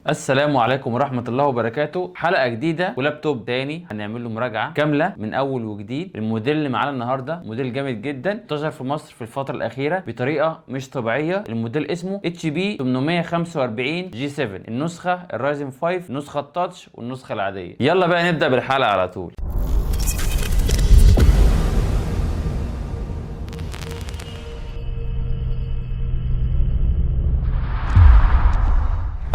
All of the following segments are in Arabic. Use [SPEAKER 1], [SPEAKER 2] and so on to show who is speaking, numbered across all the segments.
[SPEAKER 1] السلام عليكم ورحمة الله وبركاته. حلقة جديدة ولابتوب تاني هنعمل له مراجعة كاملة من أول وجديد. الموديل اللي معانا النهاردة موديل جامد جدا، انتشر في مصر في الفترة الأخيرة بطريقة مش طبيعية. الموديل اسمه HP 845 G7، النسخة الرايزن 5، النسخة التاتش والنسخة العادية. يلا بقى نبدأ بالحلقة على طول.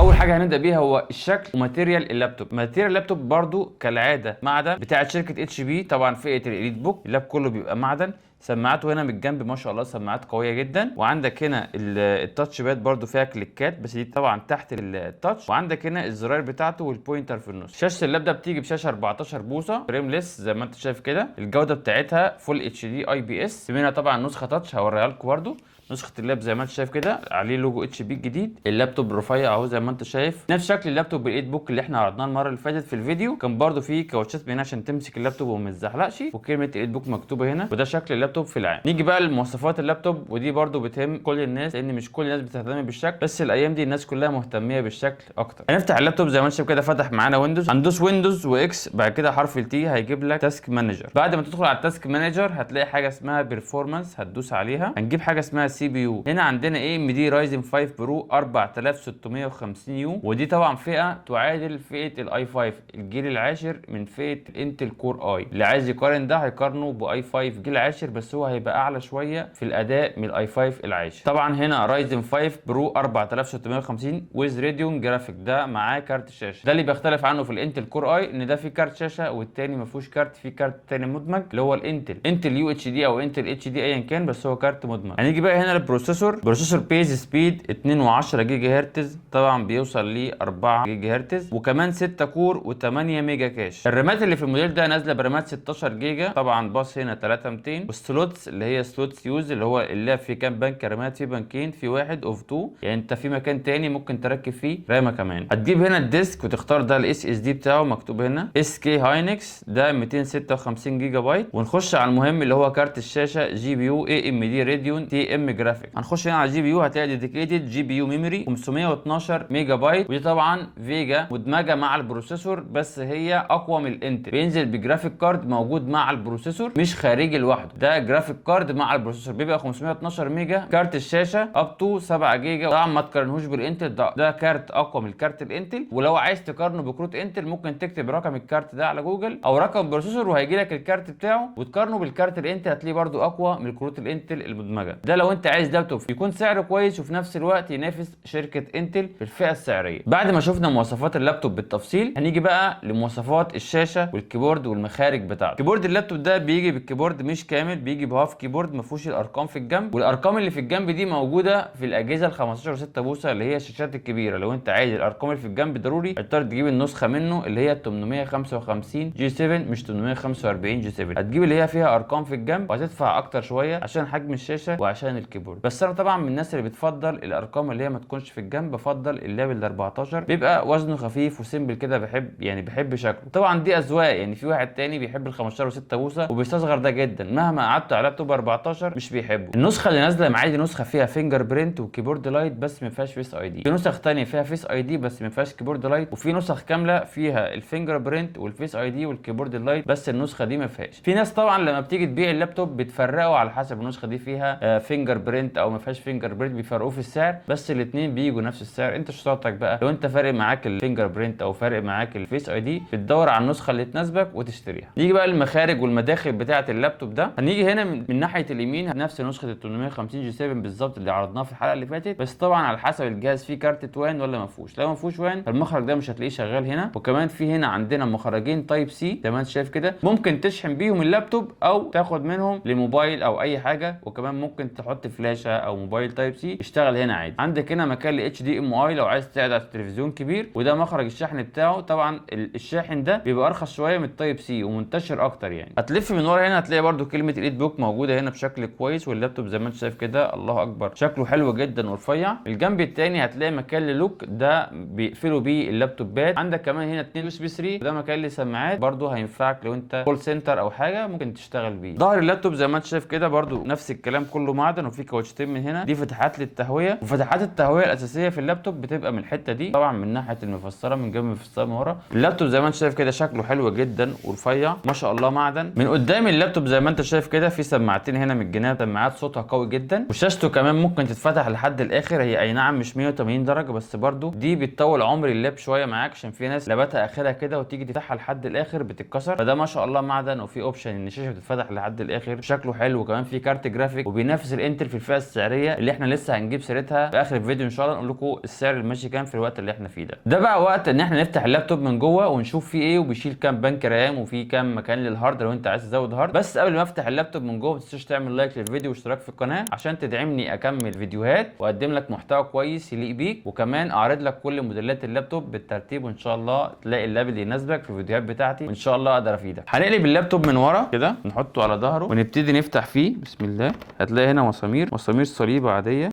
[SPEAKER 1] اول حاجه هنبدا بيها هو الشكل وماتيريال اللابتوب. ماتيريال اللابتوب برضو كالعاده معدن بتاعه شركه HP، طبعا فئه الاليت بوك. اللاب كله بيبقى معدن. سماعاته هنا من الجنب ما شاء الله سماعات قويه جدا، وعندك هنا التاتش باد برضو فيها كليكات، بس دي طبعا تحت التاتش. وعندك هنا الزراير بتاعته والبوينتر في النص. شاشه اللاب ده بتيجي بشاشه 14 بوصه فريمليس زي ما انت شايف كده. الجوده بتاعتها فول HD IPS. في منها طبعا نسخه تاتش هوريها لكم برضو. نسخه اللاب زي ما انت شايف كده عليه لوجو HP الجديد. اللابتوب رفيع اهو زي ما انت شايف، نفس شكل اللابتوب بالايت بوك اللي احنا عرضناه المره اللي فاتت في الفيديو. كان برده فيه كاوتشات هنا عشان تمسك اللابتوب وما يتزحلقش، وكلمه الايت بوك مكتوبه هنا. وده شكل اللابتوب في العام. نيجي بقى لمواصفات اللابتوب، ودي برده بتهم كل الناس لان مش كل الناس بتهتم بالشكل، بس الايام دي الناس كلها مهتميه بالشكل اكتر. هنفتح اللابتوب زي ما انت شايف كده، فتح معانا ويندوز. هندوس ويندوز واكس، بعد كده حرف التي هيجيب لك تاسك مانجر. بعد ما تدخل على التاسك مانجر هتلاقي حاجه اسمها بيرفورمانس، هتدوس عليها. هنجيب حاجه اسمها CPU. هنا عندنا ايه؟ AMD رايزن 5 برو 4650 يو، ودي طبعا فئه تعادل فئه الاي 5 الجيل العاشر من فئه الانتل كور اي. اللي عايز يقارن ده هيقارنه باي 5 جيل عاشر، بس هو هيبقى اعلى شويه في الاداء من الاي 5 العاشر. طبعا هنا رايزن 5 برو 4650 ويز راديون جرافيك، ده معاه كارت الشاشه. ده اللي بيختلف عنه في الانتل كور اي، ان ده فيه كارت شاشه والتاني ما فيهوش كارت. فيه كارت تاني مدمج اللي هو الانتل يو اتش دي او انتل اتش دي ايا كان، بس هو كارت مدمج. هنيجي بقى هنا للبروسيسور. بروسيسور بيز سبيد 2.10 جيجا هرتز، طبعا بيوصل ل 4 جيجا هرتز، وكمان 6 كور و8 ميجا كاش. الرامات اللي في الموديل ده نازله برامات 16 جيجا، طبعا باص هنا 3200. والسلوتس اللي هي سلوتس يوز، اللي هو اللاب فيه كام بنك رامات؟ في بنكين، في واحد اوف 2، يعني انت في مكان تاني ممكن تركب فيه رامه كمان. هتجيب هنا الديسك وتختار ده الاس اس دي بتاعه، مكتوب هنا اس كي هاينكس، ده 256 جيجا بايت. ونخش على المهم اللي هو كارت الشاشه جي بي يو AMD راديون تي ام جرافيك. هنخش هنا على جي بي يو، هتلاقي ديديكيتد جي بي يو ميموري 512 ميجا بايت، ودي طبعا فيجا مدمجه مع البروسيسور، بس هي اقوى من الانتل. بينزل بجرافيك كارد موجود مع البروسيسور مش خارجي لوحده، ده جرافيك كارد مع البروسيسور بيبقى 512 ميجا. كارت الشاشه اب تو 7 جيجا. طبعا ما تقارنهوش بالانتل، ده كارت اقوى من كارت الانتل. ولو عايز تقارنه بكروت انتل ممكن تكتب رقم الكارت ده على جوجل او رقم البروسيسور وهيجي لك الكارت بتاعه، وتقارنه بالكارت الانتل هتلاقيه برده اقوى من كروت الانتل المدمجه. ده لو انت عايز لابتوب يكون سعره كويس وفي نفس الوقت ينافس شركه انتل في الفئه السعريه. بعد ما شفنا مواصفات اللابتوب بالتفصيل، هنيجي بقى لمواصفات الشاشه والكيبورد والمخارج بتاعته. كيبورد اللابتوب ده بيجي بالكيبورد مش كامل، بيجي بهاف كيبورد ما فيهوش الارقام في الجنب، والارقام اللي في الجنب دي موجوده في الاجهزه ال 15 و6 بوصه اللي هي الشاشات الكبيره. لو انت عايز الارقام اللي في الجنب ضروري هتضطر تجيب النسخه منه اللي هي 855 جي 7 مش 845 جي 7. هتجيب اللي هي فيها ارقام في الجنب، وهتدفع اكتر شويه عشان حجم الشاشه وعشان الكيبورد. بس انا طبعا من الناس اللي بتفضل الارقام اللي هي ما تكونش في الجنب. بفضل اللاب ال 14 بيبقى وزنه خفيف وسيمبل كده، بحب شكله. طبعا دي اذواق، يعني في واحد تاني بيحب ال 15 و6 بوصه وبيستصغر ده جدا، مهما قعدت على لابتوب 14 مش بيحبه. النسخه اللي نازله معايا دي نسخه فيها فينجر برينت وكيبورد لايت بس ما فيهاش فيس اي دي. في نسخ ثانيه فيها فيس اي دي بس ما فيهاش كيبورد لايت، وفي نسخ كامله فيها الفينجر برينت والفيس اي دي والكيبورد لايت، بس النسخه دي ما فيهاش. في ناس طبعا لما بتيجي تبيع اللابتوب بتفرقوا على حسب النسخه دي فيها فينجر برينت او ما فيهاش فينجر برينت، بيفرقوه في السعر، بس الاثنين بيجوا نفس السعر. انت شطارتك بقى، لو انت فارق معاك الفينجر برينت او فارق معاك الفيس اي دي بتدور على النسخه اللي تناسبك وتشتريها. نيجي بقى للمخارج والمداخل بتاعه اللابتوب ده. هنيجي هنا من ناحيه اليمين نفس نسخه ال 850 جي 7 بالظبط اللي عرضناها في الحلقه اللي فاتت، بس طبعا على حسب الجهاز فيه كارت توان ولا ما فيهوش. لو ما فيهوش وان فالمخرج ده مش هتلاقيه شغال هنا. وكمان في هنا عندنا مخرجين تايب سي زي ما انت شايف كده، ممكن تشحن بيهم اللابتوب او تاخد منهم لموبايل او اي حاجه، وكمان ممكن تحط فلاشه او موبايل تايب سي يشتغل هنا عادي. عندك هنا مكان ل HDMI لو عايز تقعد على التلفزيون كبير، وده مخرج الشحن بتاعه. طبعا الشاحن ده بيبقى ارخص شويه من التايب سي ومنتشر اكتر يعني. هتلف من ورا هنا هتلاقي برده كلمه الايت بوك موجوده هنا بشكل كويس، واللابتوب زي ما انت شايف كده الله اكبر شكله حلو جدا ورفيع. الجنب الثاني هتلاقي مكان للوك، ده بيقفلوا بيه اللابتوبات. عندك كمان هنا 2 USB 3، وده مكان لسماعات برده هينفعك لو انت كول سنتر او حاجه ممكن تشتغل بيه. ظهر اللابتوب زي ما انت شايف كده برده نفس الكلام، كله معدن وفي في كاوتشتين من هنا، دي فتحات للتهويه، وفتحات التهويه الاساسيه في اللابتوب بتبقى من الحته دي طبعا من ناحيه المفسره من جنب المفسره من ورا. اللابتوب زي ما انت شايف كده شكله حلو جدا ورفيع ما شاء الله معدن. من قدام اللابتوب زي ما انت شايف كده في سماعتين هنا من الجناب، سماعات صوتها قوي جدا، وشاشته كمان ممكن تتفتح لحد الاخر. هي اي نعم مش 180 درجه بس برضو دي بتطول عمر اللاب شويه معاك، عشان في ناس لاباتها اخرها كده وتيجي تفتحها لحد الاخر بتتكسر، فده ما شاء الله معدن. وفي اوبشن ان الشاشه بتتفتح لحد الاخر، شكله حلو، وكمان في كارت جرافيك وبينافس الانتل في الفئه السعريه اللي احنا لسه هنجيب سيرتها في اخر الفيديو ان شاء الله، نقول لكم السعر الماشي كام في الوقت اللي احنا فيه ده. ده بقى وقت ان احنا نفتح اللابتوب من جوه ونشوف فيه ايه، وبيشيل كام بنك رام وفي كام مكان للهارد لو انت عايز تزود هارد. بس قبل ما افتح اللابتوب من جوه ما تنساش تعمل لايك للفيديو واشتراك في القناه عشان تدعمني اكمل فيديوهات واقدم لك محتوى كويس يليق بيك، وكمان اعرض لك كل موديلات اللابتوب بالترتيب، وان شاء الله تلاقي اللاب اللي يناسبك في الفيديوهات بتاعتي، وان شاء الله اقدر افيدك. هنقلب اللابتوب من ورا كده، نحطه على ظهره ونبتدي نفتح فيه. بسم الله. هتلاقي هنا مسامير صليبه عاديه.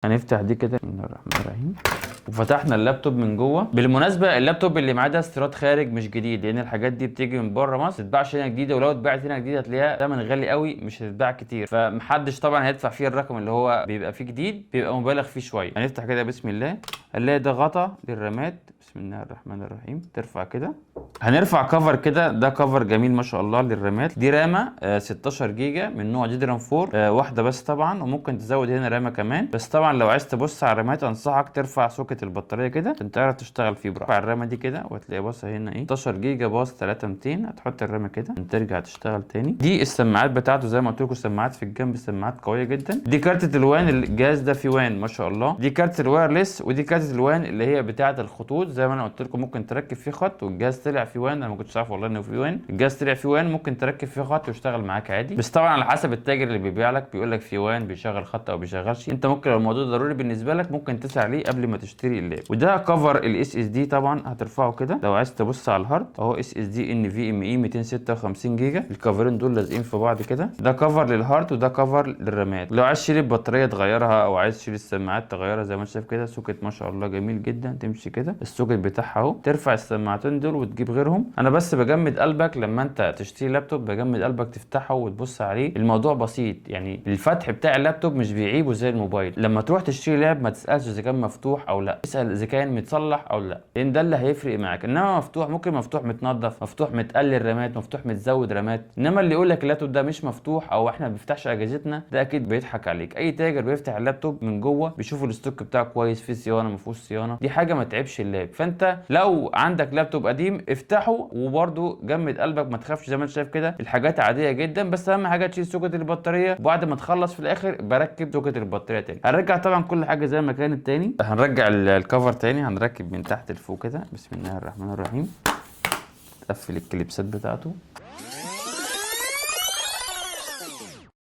[SPEAKER 1] هنفتح دي كده. بسم الله الرحمن الرحيم. وفتحنا اللابتوب من جوه. بالمناسبه اللابتوب اللي معاه ده استيراد خارج مش جديد، لان الحاجات دي بتيجي من بره مصر، ما تتباعش هنا جديده، ولو اتباعت هنا جديده هتلاقيها ثمن غالي قوي مش هتتباع كتير، فمحدش طبعا هيدفع فيه الرقم اللي هو بيبقى فيه جديد، بيبقى مبالغ فيه شويه. هنفتح كده بسم الله. هنلاقي ده غطا للرامات. بسم الله الرحمن الرحيم. ترفع كده. هنرفع كفر كده، ده كفر جميل ما شاء الله للرامات. دي رامه 16 جيجا من نوع دي رام 4 واحده بس طبعا، وممكن تزود هنا رامه كمان، بس طبعا لو عايز تبص على الرامات انصحك ترفع سوكت البطاريه كده عشان تعرف تشتغل فيه براحتك. ارفع الرامه دي كده وهتلاقي باصه هنا ايه 16 جيجا باص 3200. هتحط الرامه كده ترجع تشتغل تاني. دي السماعات بتاعته زي ما قلت لكم، سماعات في الجنب، سماعات قويه جدا. دي كارت الوان، الجهاز ده فيه وان ما شاء الله. دي كارت الوايرلس، ودي كارت الوان اللي هي بتاعه الخطوط زي ما انا قلت لكم، ممكن تركب فيه خط والجهاز طلع فيه وان. انا ما كنتش عارف والله انه فيه وان، الجهاز طلع فيه وان، ممكن تركب فيه خط ويشتغل معاك عادي، بس طبعا على حسب التاجر اللي بيبيع لك، بيقول لك فيه وان بيشغل خط او بيشغلش. انت ممكن لو الموضوع ضروري بالنسبه لك ممكن تسعى عليه قبل ما تشتري اللاب. وده كفر الاس اس دي طبعا، هترفعه كده لو عايز تبص على الهارد اهو، اس اس دي ان في ام اي 256 جيجا. الكفرين دول لازقين في بعض كده، ده كفر للهارد وده كفر للرامات. لو عايز تشيل البطاريه تغيرها او عايز تشيل السماعات تغيرها زي ما انت شايف كده. سوكت ما شاء الله جميل جدا، تمشي كده السوكت بتاعها اهو، ترفع السماعتين دول وتجيب غيرهم. انا بس بجمد قلبك لما انت تشتري لابتوب، بجمد قلبك تفتحه وتبص عليه. الموضوع بسيط يعني، الفتح بتاع اللابتوب مش بيعيبه زي الموبايل. لما تروح تشتري لاب ما تسالش اذا كان مفتوح او لا، اسال اذا كان متصلح او لا، لان ده اللي هيفرق معاك. انما مفتوح ممكن مفتوح متنضف، مفتوح متقلل رامات، مفتوح متزود رامات. انما اللي يقول لك اللابتوب ده مش مفتوح او احنا ما بنفتحش اجهزتنا، ده اكيد بيضحك عليك. اي تاجر بيفتح اللابتوب من جوه بيشوف الستوك بتاعه كويس، فيه صيانه ما فيهوش صيانه، دي حاجه ما تعبش اللاب. فانت لو عندك لابتوب قديم افتحه وبرده جمد قلبك، ما تخافش زي ما انت شايف كده، الحاجات عاديه جدا، بس اهم حاجه تشيل سوكت البطاريه، وبعد ما تخلص في الاخر بركب سوكت البطاريه تاني. هنرجع طبعا كل حاجه زي ما كانت تاني. هنرجع الكفر تاني، هنركب من تحت لفوق كده. بسم الله الرحمن الرحيم. تقفل الكليبسات بتاعته.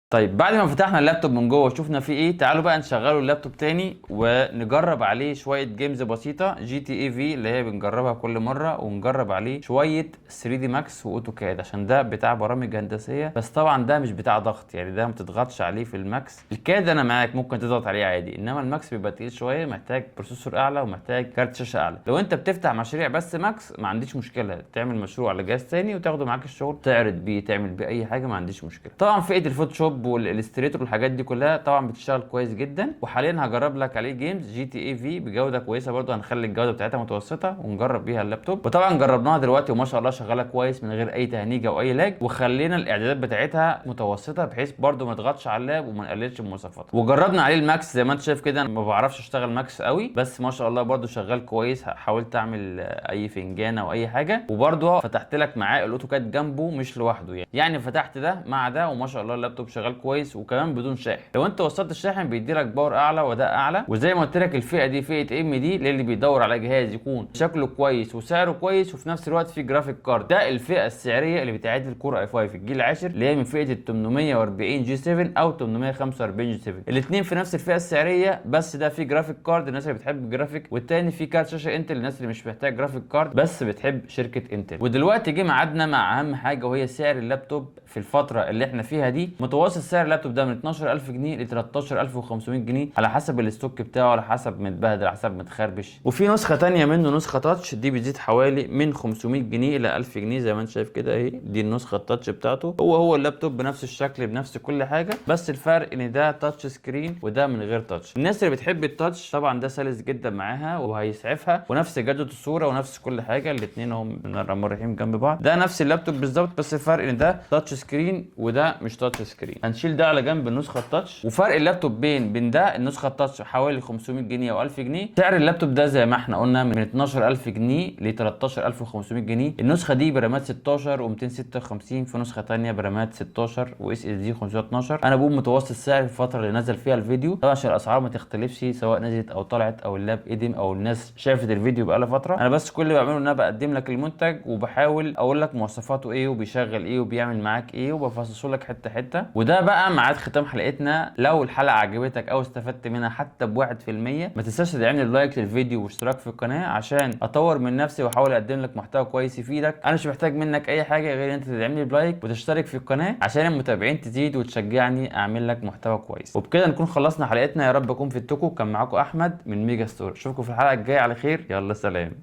[SPEAKER 1] طيب بعد ما فتحنا اللابتوب من جوه وشفنا فيه ايه، تعالوا بقى نشغله اللابتوب تاني ونجرب عليه شويه جيمز بسيطه، جي تي اي في اللي هي بنجربها كل مره، ونجرب عليه شويه 3 دي ماكس واوتوكاد، عشان ده بتاع برامج هندسيه، بس طبعا ده مش بتاع ضغط، يعني ده ما تضغطش عليه في الماكس. الكاد انا معاك ممكن تضغط عليه عادي، انما الماكس بيبقى تقيل شويه، محتاج بروسيسور اعلى ومحتاج كارت شاشه اعلى. لو انت بتفتح مشاريع بس ماكس ما عنديش مشكله، تعمل مشروع على جهاز تاني وتاخده معاك الشغل، تعرض بيه تعمل بيه اي حاجه، ما عنديش مشكله. طبعا فئه الفوتوشوب والالستريتور والحاجات دي كلها طبعا بتشتغل كويس جدا. وحاليا هجرب لك عليه جيمز جي تي اي في بجوده كويسه برده، هنخلي الجوده بتاعتها متوسطه ونجرب بيها اللابتوب. وطبعا جربناها دلوقتي وما شاء الله شغاله كويس من غير اي تهنيجه او اي لاج، وخلينا الاعدادات بتاعتها متوسطه بحيث برده ما تضغطش على اللاب وما نقللش من مواصفاته. وجربنا عليه الماكس زي ما انت شايف كده، انا ما بعرفش اشتغل ماكس قوي، بس ما شاء الله برده شغال كويس. حاولت اعمل اي فنجان او اي حاجه، وبرده فتحت لك معاه الاوتوكاد جنبه مش لوحده، يعني فتحت ده مع ده، وما شاء الله اللابتوب شغال كويس وكمان بدون شاحن. لو انت وصلت الشاحن بيدي لك باور اعلى واداء اعلى. وزي ما قلت لك الفئه دي فئه ام دي للي بيدور على جهاز يكون شكله كويس وسعره كويس وفي نفس الوقت فيه جرافيك كارد. ده الفئه السعريه اللي بتعادل الكور اي 5 الجيل العاشر، اللي هي من فئه ال 840 جي 7 او 845 جي 7. الاثنين في نفس الفئه السعريه، بس ده فيه جرافيك كارد الناس اللي بتحب الجرافيك، والتاني فيه كارت شاشه انتل الناس اللي مش محتاج جرافيك كارد بس بتحب شركه انتل. ودلوقتي جه ميعادنا مع اهم حاجه، وهي سعر اللابتوب في الفتره اللي احنا فيها دي. متوسط متوسط سعر اللابتوب ده من 12000 جنيه ل 13500 جنيه على حسب الاستوك بتاعه، على حسب متبهدل، على حسب متخربش. وفي نسخه تانية منه، نسخه تاتش، دي بتزيد حوالي من 500 جنيه الى 1000 جنيه زي ما انت شايف كده اهي. دي النسخه التاتش بتاعته، هو اللابتوب بنفس الشكل بنفس كل حاجه، بس الفرق ان ده تاتش سكرين وده من غير تاتش. الناس اللي بتحب التاتش طبعا ده سلس جدا معاها وهيسعفها، ونفس جوده الصوره ونفس كل حاجه، الاثنين هم من الرحمن الرحيم جنب بعض. ده نفس اللابتوب بالظبط، بس الفرق ان ده تاتش سكرين وده مش تاتش سكرين. هنشيل ده على جنب النسخه التاتش. وفرق اللابتوب بين ده النسخه التاتش حوالي 500 جنيه او 1000 جنيه. سعر اللابتوب ده زي ما احنا قلنا من 12000 جنيه ل 13500 جنيه. النسخه دي برامات 16 و256، في نسخه ثانيه برامات 16 واس اس دي 512. انا بقول متوسط سعر في الفتره اللي نزل فيها الفيديو، طبعا عشان الاسعار ما تختلفش سواء نزلت او طلعت او اللاب قدم او الناس شافت الفيديو بقالها فتره. انا بس كل اللي بعمله ان انا بقدم لك المنتج وبحاول اقول لك مواصفاته ايه وبيشغل ايه وبيعمل معاك ايه وبفصصه لك حته حته. وده بقى ميعاد ختام حلقتنا. لو الحلقه عجبتك او استفدت منها حتى ب1%، ما تنساش تدعمني بلايك للفيديو واشتراك في القناه عشان اطور من نفسي واحاول اقدم لك محتوى كويس يفيدك. انا مش محتاج منك اي حاجه غير انت تدعمني بلايك وتشترك في القناه عشان المتابعين تزيد وتشجعني اعمل لك محتوى كويس. وبكده نكون خلصنا حلقتنا. يا رب اكون فدتكم. كان معاكم احمد من ميجا ستور. اشوفكم في الحلقه الجايه على خير. يلا سلام.